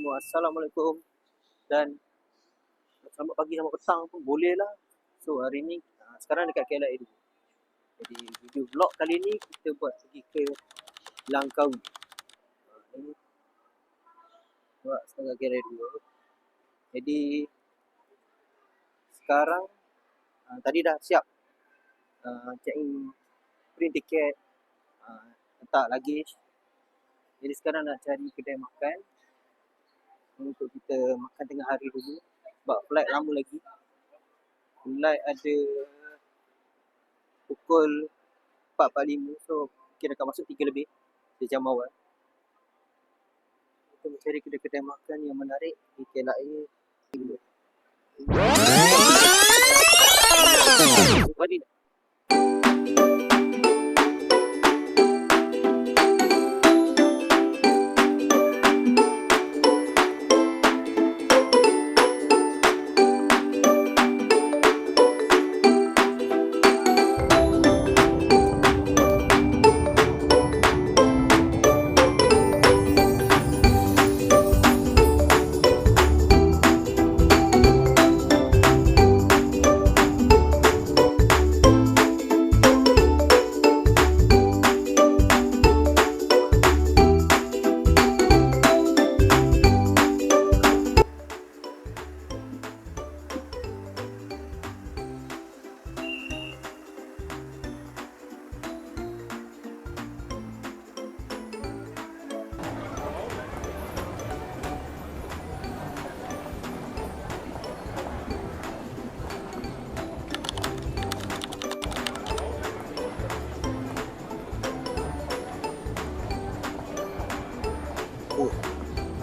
semua, Assalamualaikum dan selamat pagi, selamat petang pun boleh lah. So hari ni sekarang dekat KLIA dulu. Jadi video vlog kali ni kita buat pergi ke Langkawi. Ini buat setengah KLIA dulu. Jadi sekarang tadi dah siap check in, print tiket, letak luggage. Jadi sekarang nak cari kedai makan untuk kita makan tengah hari dulu sebab flight lama lagi. Flight ada pukul 4.45, so kita akan masuk 3 lebih sejam awal. Kita mencari kedai-kedai makan yang menarik di KLIA. Mari.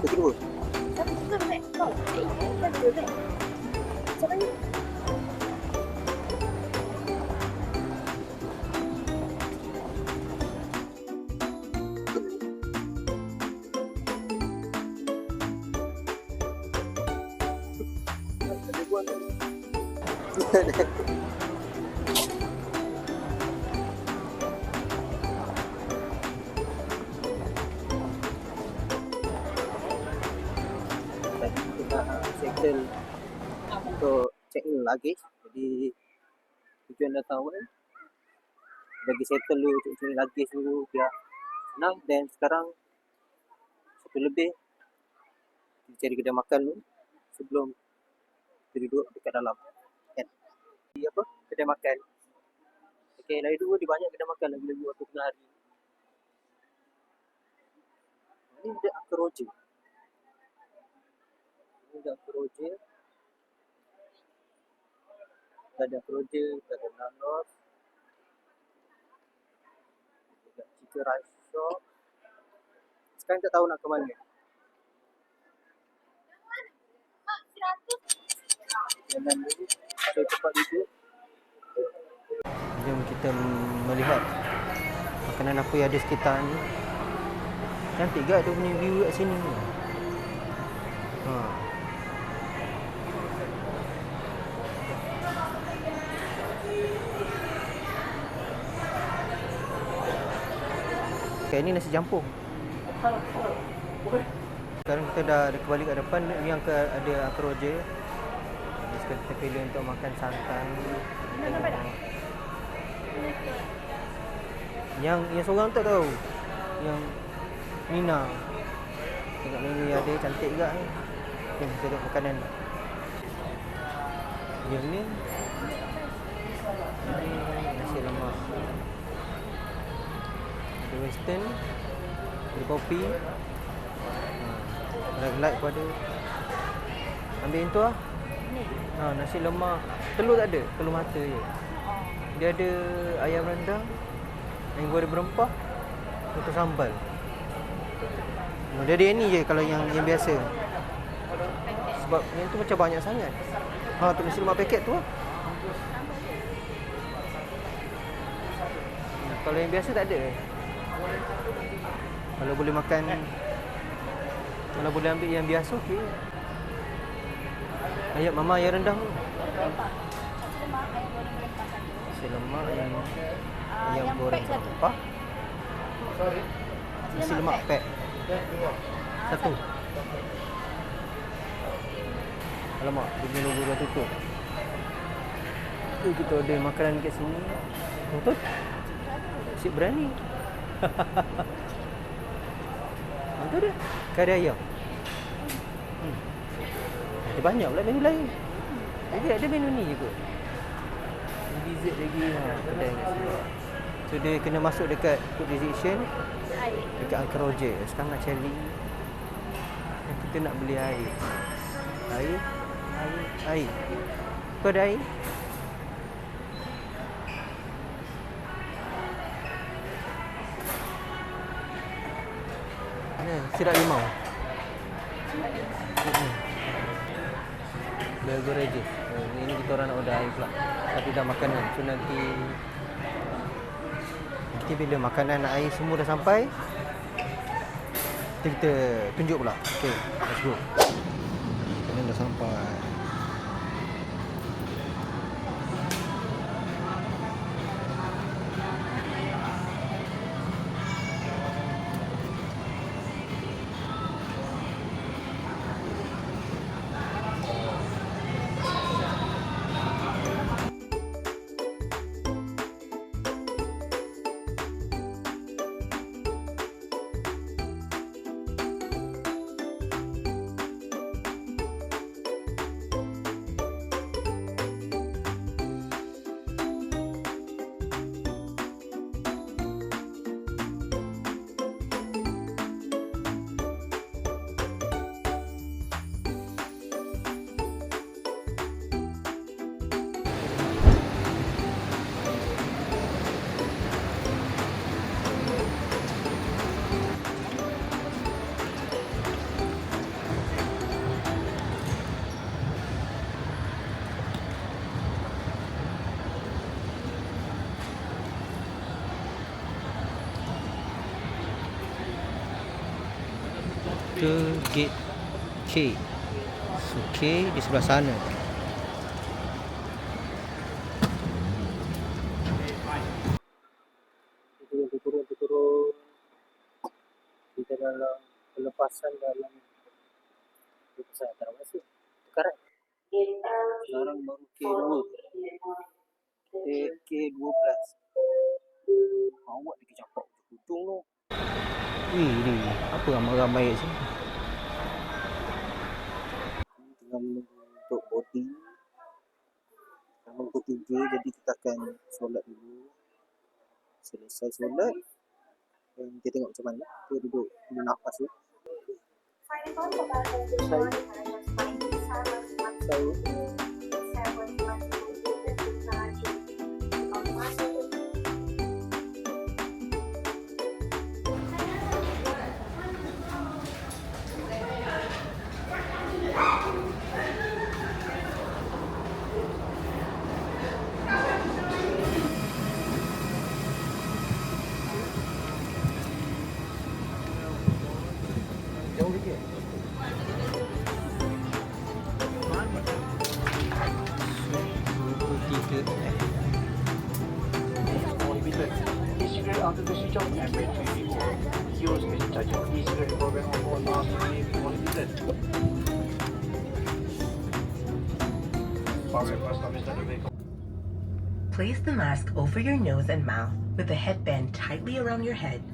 Kedua. Tapi kita nak kau. Kita boleh. Macam ni. Settle untuk check in luggage. Jadi tujuan datang awal bagi settle dulu, check in luggage dulu biar senang. Dan sekarang 1 lebih kita cari kedai makan dulu sebelum kita duduk dekat dalam kan. Di apa? Kedai makan. Okay, lain dua dia banyak kedai makan lagi waktu tengah hari. Ini ada Akroja. Ada Akroja, ada Akroja, ada Nanos, ada Chicken Rice Shop. Sekarang tak tahu nak ke mana. Jalan dulu, saya cepat duduk. Jom kita melihat makanan apa yang ada sekitar ni. Cantik ke dia punya view kat sini ni. Okay, ini nasi campur. Sekarang kita dah kembali kat depan. Yang ada Akroja. Sekarang kita pilih untuk makan santan. Yang seorang tak tahu. Yang Nina. Tengok menu ada, cantik juga ni. Okay, kita tengok makanan. Yang ni nasi lemak. Ada western, ada kopi, light pun ada. Ambil yang tu lah. Nasi lemak, telur tak ada, telur mata je. Dia ada ayam rendang, yang goreng berempah, atau sambal. Dia ada yang ni je kalau yang biasa. Sebab yang tu macam banyak sangat. Tu nasi lemak paket tu lah. Kalau yang biasa tak ada. Kalau boleh makan, kalau boleh ambil yang biasa, okey. Ayam mama ayam rendang tu. Nasi lemak ayam goreng berempah. Nasi lemak pack. Satu. Alamak, dia punya logo dah tutup. Kita order makanan kat sini. Betul? Cik berani. Betul dia? Kari ayam. Ada banyak pula menu lain. Jadi ada menu ni je kot. Dessert lagi. Kedai kat sini. So dia kena masuk dekat food restriction. Dekat Uncle Roger. Sekarang nak cari. Kita nak beli air. Air. Kau ada air? Sirap limau. Burger aja. Ini kita orang nak order air pula. Tapi dah makanan. So nanti bila makanan dan air semua dah sampai, kita tunjuk pula. Okay, let's go. Makanan dah sampai. Ke gate K. So K di sebelah sana. Turun. Kita dalam pelepasan dalam saya tak masuk. Sekarang baru K12. Awak lagi campak hujung tu. Ni apa ramai-ramai kat sini? Tengah menunggu untuk boarding. Sama pukul 3, jadi kita akan solat dulu. Selesai solat, dan kita tengok macam mana. Kita duduk nafas tu. Jauh lagi. E-cigarette after the switch off and battery before. Use machine charging e-cigarette program on board last only if you want to use it. Power first office at the vehicle. Place the mask over your nose and mouth with the headband tightly around your head.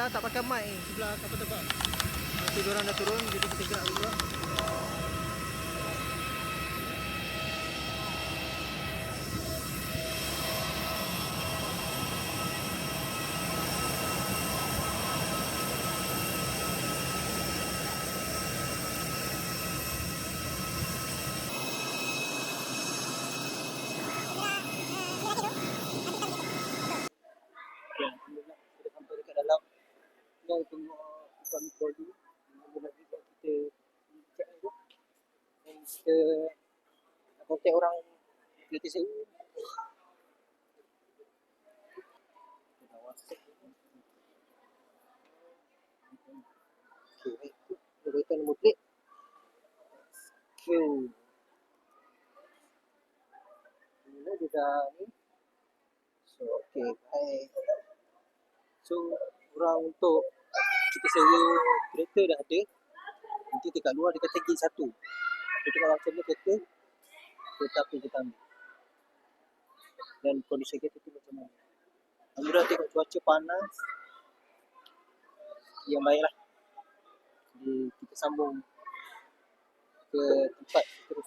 tak pakai mic ni sebelah kapal terbang. Nanti diorang dah turun, jadi kita gerak dulu lah. Alhamdulillah kita sampai dekat dalam. Kita tengok bukan troli. Ada lagi kat kita check tu. Dan kita nak contact orang kereta sewa. Kita dah WhatsApp. Okay, kita beritahu nombor plate. Okay. Bila dia dah ni. So, okay, baik. So, orang untuk kita sewa kereta dah ada. Nanti dekat luar dia kata gate 1. Kita tengok macam ni kereta apa yang kita ambil. Dan kondisi kereta tu macam mana. Alhamdulillah tengok cuaca panas. Yang baiklah. Jadi kita sambung ke tempat terus.